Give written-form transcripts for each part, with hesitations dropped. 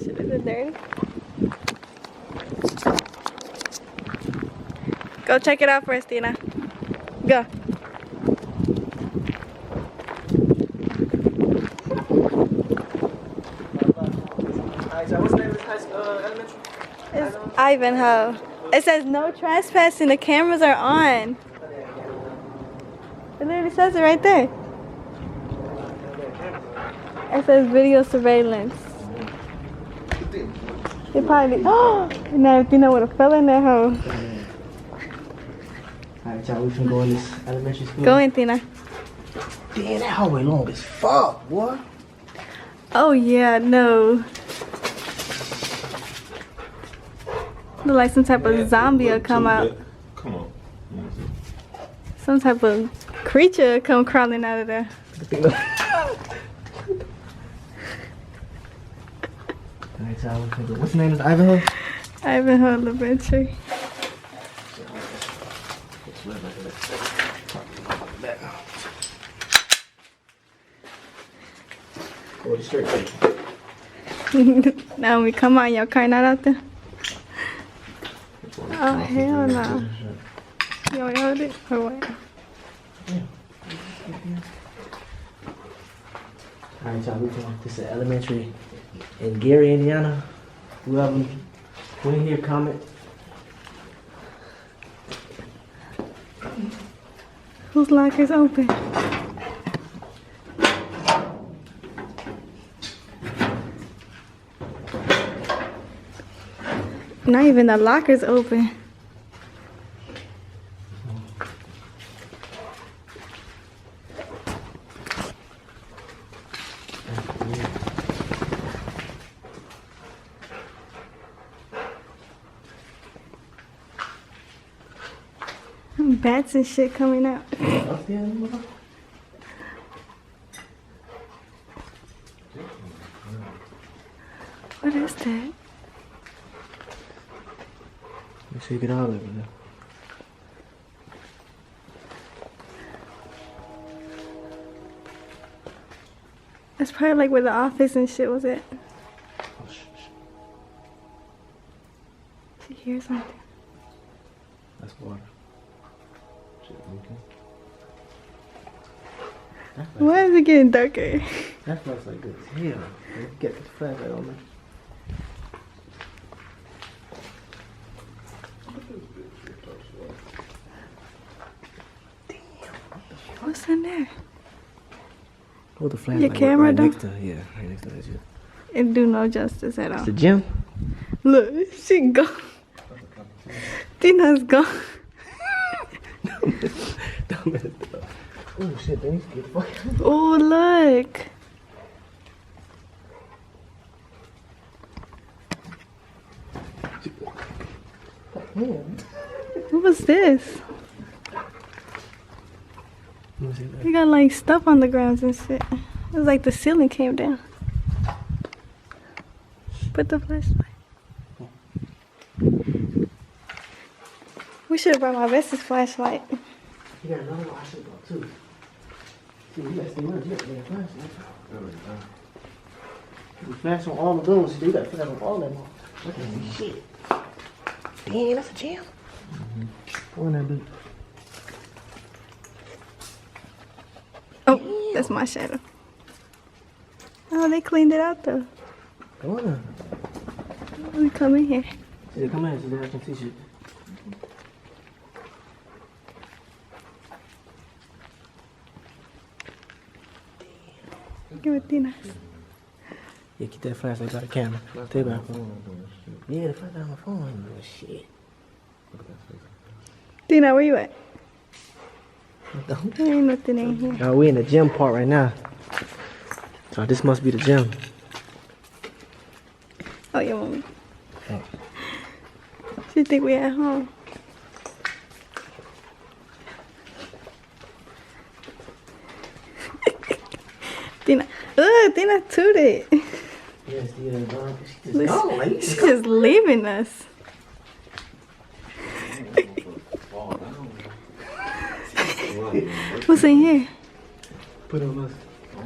Shit, is it dirty? Go check it out first, Tina. Go. Alright, so what's the name of this elementary? It's Ivanhoe. It says no trespassing. The cameras are on. It literally says it right there. It says video surveillance. They probably. Oh, now if you know what a fell in that hole. Alright, y'all, we can go in this elementary school. Go in, Tina. Damn, that hallway long as fuck, boy. Oh yeah, no. Look like some type of zombie will come out. Come on. Some type of creature will come crawling out of there. Alright, y'all, we can go. What's the name of this, Ivanhoe? Ivanhoe Elementary. Go straight. Now when we come on, your car not out there? Oh, hell no. You want me to hold it? Or what? Alright, y'all, we can. This is elementary in Gary, Indiana. Whoever went here, comment. Whose locker's open? Not even the locker's open. Bats and shit coming out. What is that? Make sure you get out of it. That's probably like where the office and shit was at. Oh, shh. She hears something. That's water. Shit, okay. Why is it getting darker? That smells like good as hell. Get the flashlight on me. What's in there? Hold the flashlight. camera right down? next to her. Yeah, right next to that shit. It do no justice at all. The gym? Look, she gone. Tina's gone. Don't mess it up. Oh shit, they need to get the fuck out. Oh, look. Man. What was this? Let me see that. You got like stuff on the ground and shit. It was like the ceiling came down. Put the flashlight. We should have brought my bestest flashlight. You got another one I should go too. See, you got to stay with you got to flashlight. You flash on all the doors, you got to flash on all of them. Look at this shit. Damn, that's a jam. Go in there, dude. Oh, that's my shadow. Oh, they cleaned it out though. Go in there. We come in here. Yeah, come in so that I can teach you. Give it Tina. Yeah, get that flashlight out of the camera. Take it back. Yeah, the flashlight on my phone. Oh, shit. Tina, where you at? There ain't nothing in here. Now we in the gym part right now. So this must be the gym. Oh, your mom. Oh. She think we at home. Tina. Ugh, Tina tooted. Yes, yeah, dog. She's just gone. Like, She's just leaving us. What's in here? put it on us.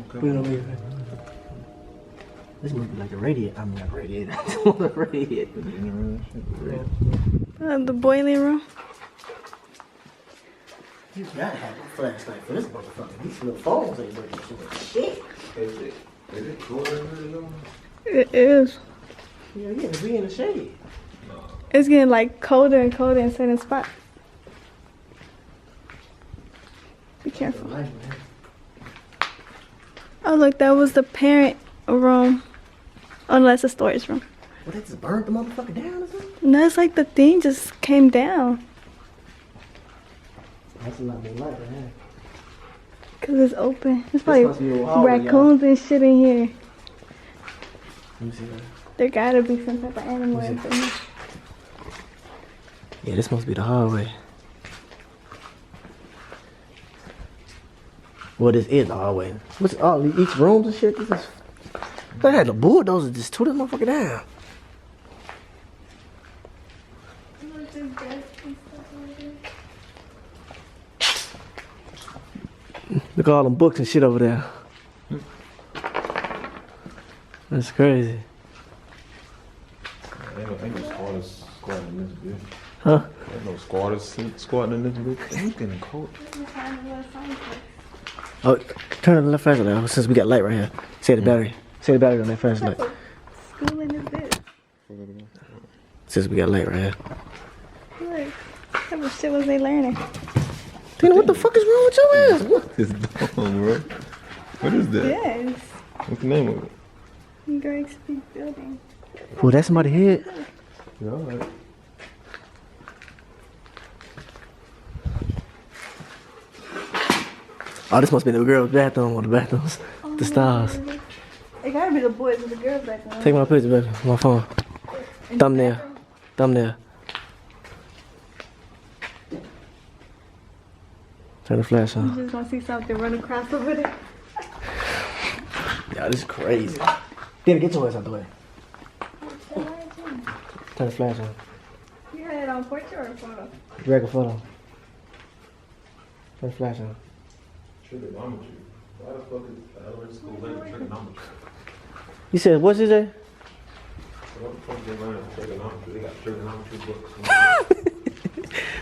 Put it on me. This must be like the radiator. I mean, not radiator. The radiator. The boiling room. You gotta have a flashlight for this motherfucker. These little phones ain't working shit. Is it cooler in here though? It is. Yeah, be in the shade. It's getting like colder and colder in certain spots. Be careful. Oh look, that was the parent room. Oh no, that's the storage room. Well, they just burned the motherfucker down or something? No, it's like the thing just came down. That's a lot more light right here. Cause it's open. It's probably must be a hallway, raccoons and shit in here. Let me see that. There gotta be some type of animal in here. Yeah, this must be the hallway. Well, this is the hallway. What's all each rooms and shit? This is. They had the bulldozer just tore this motherfucker down. Look at all them books and shit over there. That's crazy. Ain't no squatters squatting in this bitch. Huh? Ain't no squatters squatting in this bitch. Ain't getting cold. Oh, turn on the left flashlight since we got light right here. Say the battery. Say the battery on that flashlight. Schooling is this? Since we got light right here. Look, what type of shit was they learning? Tina, what the fuck is wrong with your ass? What? It's dumb, bro. What is that? Yes. What's the name of it? Greg Speed Building. Oh, that's somebody's head. Yeah, alright. Oh, this must be the girls' bathroom or the bathrooms. The stars. It gotta be the boys and the girls back there. Take my picture, baby. My phone. Thumbnail. Thumbnail. Turn the flash You on. just gonna see something run across over there. Yeah, this is crazy. Then get your ass out the way. Turn the flash on. You had it on portrait or photo? Drag a photo. Turn the flash on. Trigonometry. Why the fuck is the elementary school learning trigonometry? You said, what's his name? What the fuck they learning trigonometry? They got trigonometry books.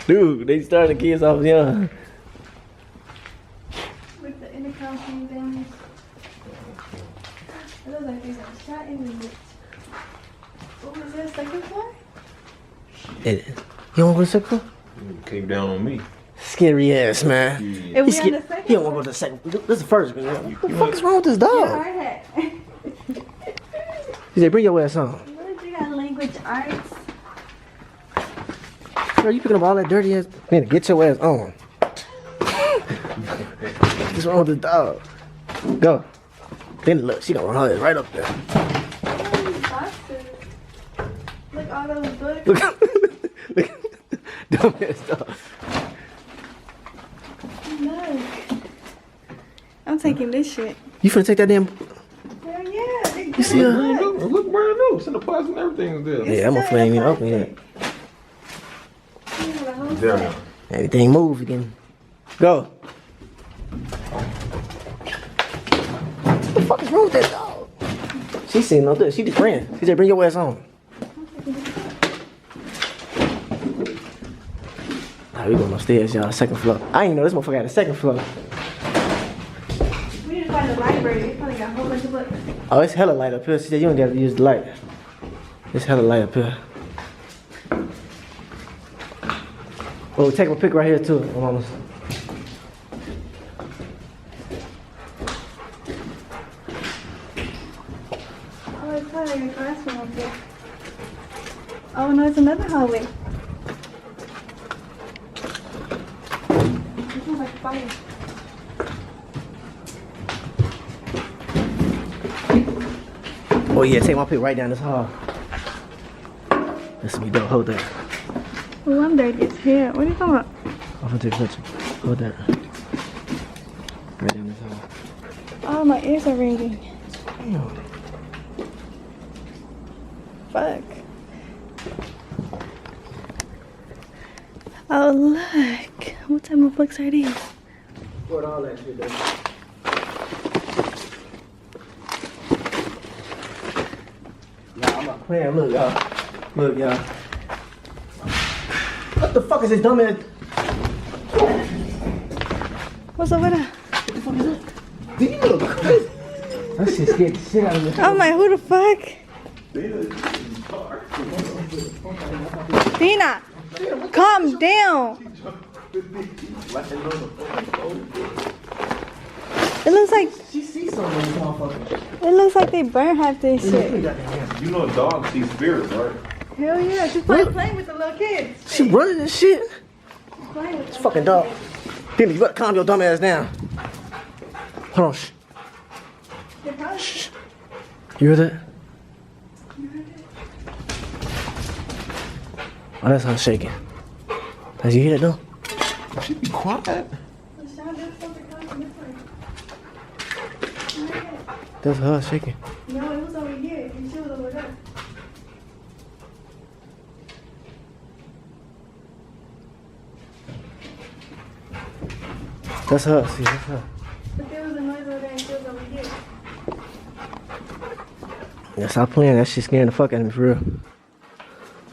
Dude, they started the kids off young. With the intercom came down. It looks like they got shot in the bitch. What was that, second floor? You don't want to go to the second floor? Came down on me. Scary ass, man. If He we on the scared. second He don't want to go to the second. This is the first. What the fuck is wrong with this dog? hard hat. He said, bring your ass on. What did you got, language arts? Girl, you picking up all that dirty ass. Man, get your ass on. What's wrong with this dog? Go. Then look, she gonna run her ass right up there. What are these boxes? Look, all those books. Look. Look. Dumbass dog. Look. I'm taking this shit. You finna take that damn. Hell yeah. You see her? Brand new. It look brand new. It's in the box and everything is there. Yeah, I'm gonna flame you up in it. There now. Everything move again. Go. What the fuck is wrong with that dog? She seen no this. She just ran. She said, bring your ass on. Alright, we going upstairs, y'all. Second floor. I ain't know this motherfucker had a second floor. We need to find the library. They probably got a whole bunch of books. Oh, it's hella light up here. She said, you don't gotta use the light. It's hella light up here. Oh, take a pic right here too. I'm almost. Oh, it's probably like a classroom up there. Oh, no, it's another hallway. This one's like fire. Oh yeah, take my pic right down this hall. This will be dope. Hold that. Oh, I'm dirty as hell. What are you talking about? I'm gonna take a picture. Hold that. Right down this hall. Oh, my ears are ringing. Damn. Fuck. Oh, look. What type of books are these? What all that shit does. I'm not playing. Look, y'all. Look, y'all. What the fuck is this dumbass? What's over there? What the fuck is that? Dude, you look crazy. That shit scared the shit out of me. I'm like, who the fuck? Dina, calm down. It looks like She sees something in this motherfucker. it looks like they burn half this shit. You know dogs see spirits, right? Hell yeah, she's playing with the little kids. She running and shit. Playing with This fucking dog. Dina, you better calm your dumb ass down. Hold on. Shh. Shh. You hear that? Oh, that's her shaking. Did you hear that though? She be quiet. That's her shaking. No, it was over here. And she was over there. That's her. See, that's her. But there was a noise over there and she was over here. Yeah, stop playing. That shit scaring the fuck out of me for real.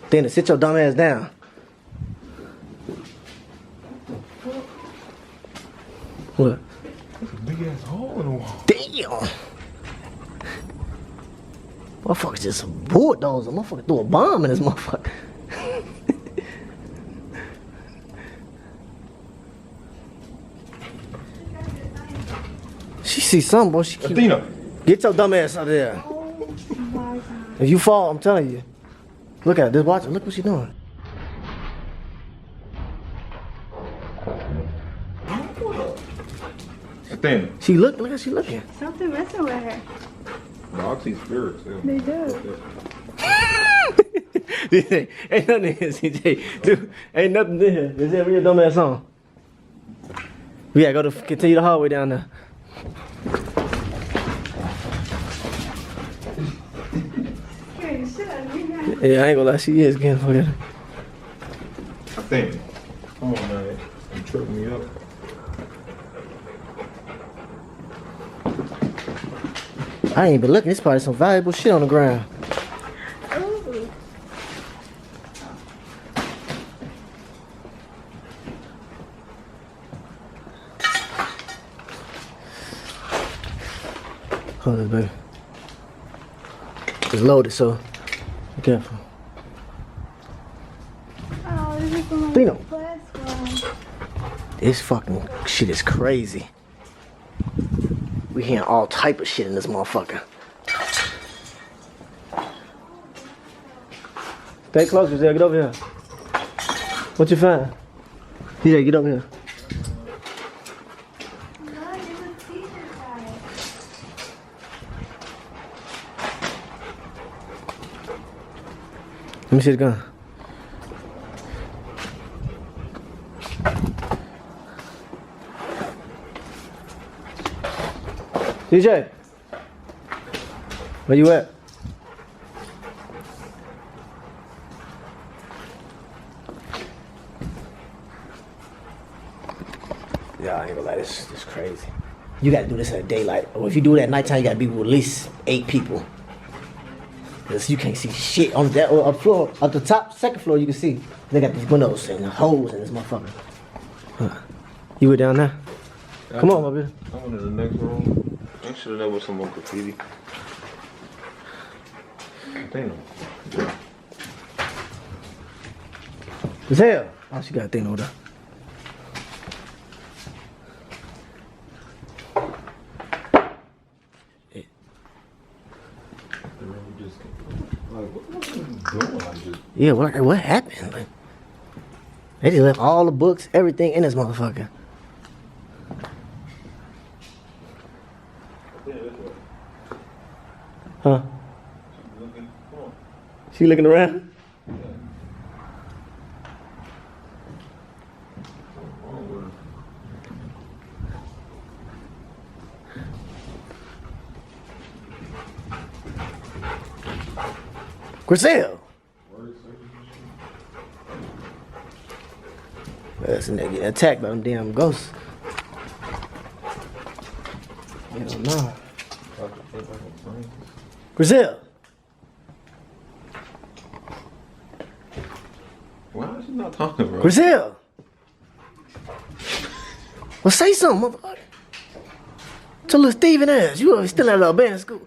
Dana, sit your dumb ass down. What? That's a big ass hole in the wall. Damn. Motherfucker just a bulldozer. Motherfucker threw a bomb in this motherfucker. She see something, boy. She keep... Athena. Get your dumb ass out there. Oh my god. If you fall, I'm telling you. Look at it. Just watch it. Look what she doing. Athena. She look how she looking. Something messing with her. Dogs see spirits. Yeah. They do. Ain't nothing in here, CJ. Dude, ain't nothing in here. Is that your dumb ass on? We gotta go to continue the hallway down there. Scaring the shit out of me now. Yeah, I ain't gonna lie, she is getting fucked up. Athena. Come on, man. You tripping me up. I ain't been looking. There's probably some valuable shit on the ground. Ooh. Hold on, baby. It's loaded, so be careful. Oh, this is from Dino. my last one. This fucking shit is crazy. We hearing all type of shit in this motherfucker. Stay close, Giselle. Get over here. What you find? DJ, get over here. No, there's a t-shirt guy. Let me see the gun. DJ, where you at? Yeah, I ain't gonna lie, this is crazy. You gotta do this at daylight. Or if you do it at nighttime, you gotta be with at least 8 people. Cause you can't see shit on that or up floor, up the top second floor. You can see they got these windows and holes in this motherfucker. Huh. You were down there. Come on, my baby. I went in the next room. I should have never some more graffiti. Athena. It's hell. Oh, she got a thing over there. And then we just like, what are you doing? Like just Yeah, what happened? Like, they just left all the books, everything in this motherfucker. Huh? looking. Come on. She looking around? Grizel! That's in there getting attacked by them damn ghosts. Hell no. Grizel! I'm not talking, bro. Grizel. Well, say something, motherfucker. To little Steven ass. You always still at a abandoned school.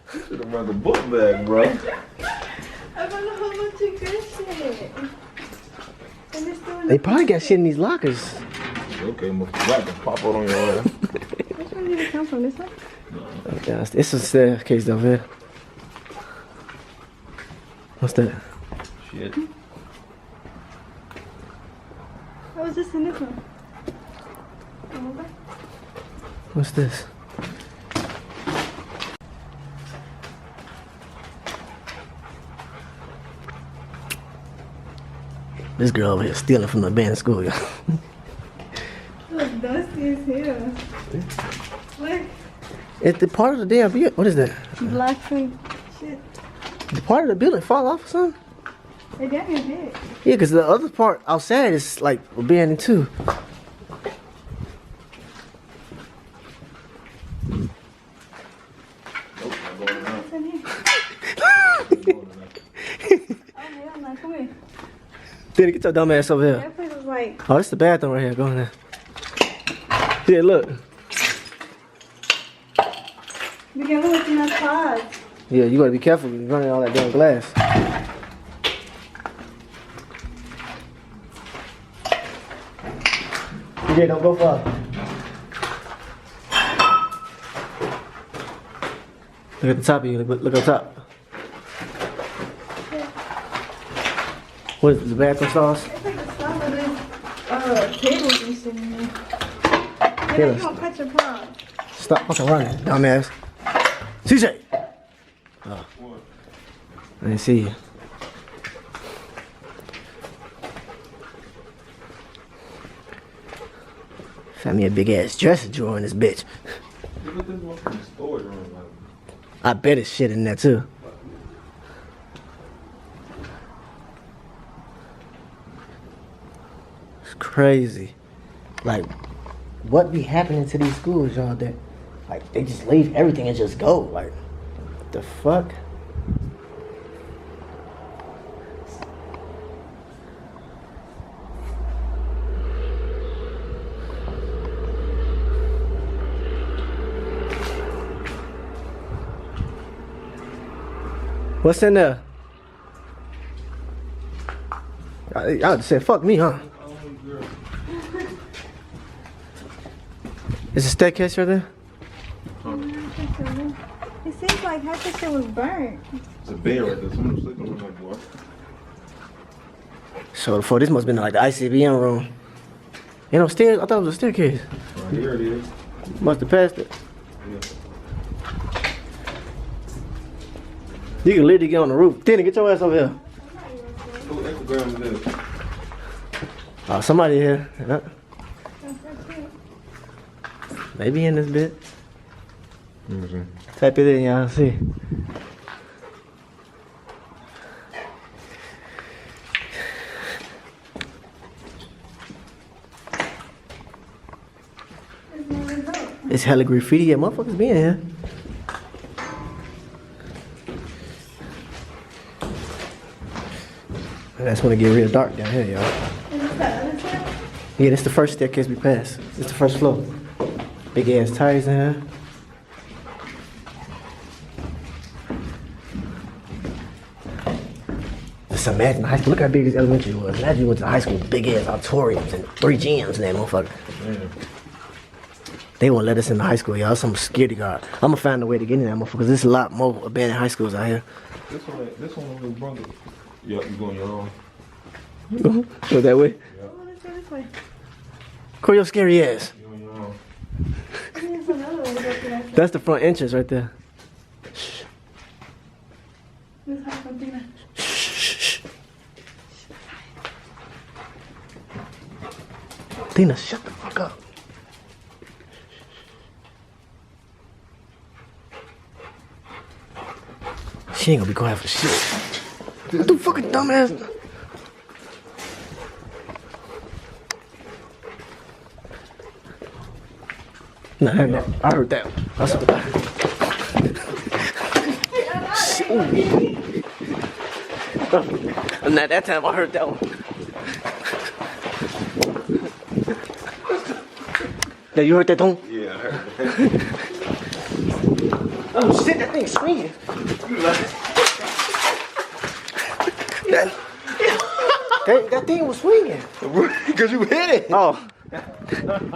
Should have brought the book bag, bro. I found a whole bunch of good shit. And it's still in They probably got shit in these lockers. Okay, must black and pop out on your ass. Which one did it come from? This one? Yeah, it's a staircase over here. What's that? Shit. I was just in this one. Oh, okay. What's this? This girl over here stealing from the abandoned school, y'all. It looks dusty as hell. Look, It's the part of the damn building. What is that? black and shit. The part of the building fall off or something? They damn near did. Yeah, because the other part outside is like abandoned too. What's in here? Oh, hell no. Come here. Daddy, get your dumb ass over here. That place was like, Oh, this is the bathroom right here. Go in there. Yeah, look. we can look in that pod. Yeah, you gotta be careful when you're running all that damn glass. Yeah, don't go far. Look at the top of you. Look up top. What is it, the bathroom stalls? It's like the stuff of this, tables and shit in here. Yeah, Tables. you gonna cut your pod. Stop fucking running, dumbass. CJ! Oh. I didn't see you. Found me a big ass dresser drawer in this bitch. Look at this one from the storage room. Like, I bet it's shit in there too. It's crazy. Like, what be happening to these schools, y'all, that like they just leave everything and just go? Like, what the fuck? What's in there? I just said, fuck me, huh? Is a staircase right there? It seems like half the shit was burnt. it's a bed right there. Someone sleeping on that boy. So before this must have been like the ICBM room. You know, stairs. I thought it was a staircase. Right here it is. Must have passed it. Yeah. You can literally get on the roof. Tina, get your ass over here. Who Instagram is this? Oh, somebody here. Yeah. Maybe in this bit. Let me see. Type it in, y'all. See. It's hella graffiti. Yeah, motherfuckers be in here. That's when it get real dark down here, y'all. Is this that other side? Yeah, this the first staircase we passed. It's the first floor. Big ass tires in here. Just imagine high school. Look how big this elementary was. Imagine you went to high school with big ass auditoriums and 3 gyms in that motherfucker. Man. They won't let us in the high school, y'all. Some security guard. I'm gonna find a way to get in that motherfucker. There's a lot more abandoned high schools out here. This one over in Brunswick. Yeah, you going your own. Go that way. Oh, let's go this way. Call your scary ass. You on your own. There's another way to go to that. That's the front entrance right there. This house from Tina. Tina, shut the fuck up. She ain't gonna be quiet for shit. What the fucking dumbass? Nah, I heard that. I saw that. Not that time I heard that one. Now you heard that thong? Yeah, I heard Oh shit, that thing's swinging. That thing was swinging. because you hit it. Oh.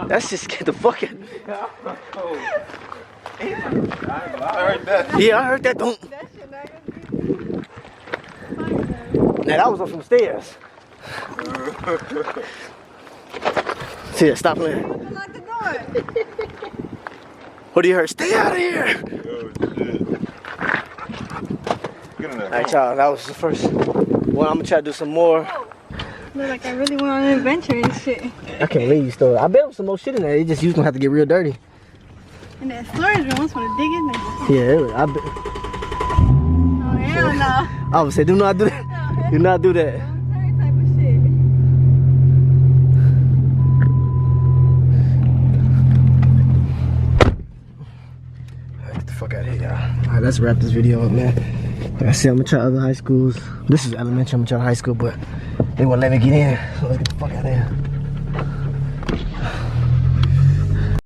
That shit scared the fuck out of me. I heard that. Yeah, I heard that thong. That shit not gonna be Now that was up from stairs. See that? Stop playing. Lock the door. What do you heard? Stay out of here. Oh, shit. Get in there. Alright, y'all. That was the first one. I'm gonna try to do some more. Look like I really went on an adventure and shit. I can't leave you still. I bet there was some more shit in there. It just you gonna have to get real dirty. And that storage room, I just want to dig in there. Yeah, I bet. Oh, hell no. I would say, do not do that. Do not do that. Military type of shit. Get the fuck out of here, y'all. Alright, let's wrap this video up, man. Like I said, I'm gonna try other high schools. This is elementary, I'm gonna try high school, but they won't let me get in. So let's get the fuck out of here.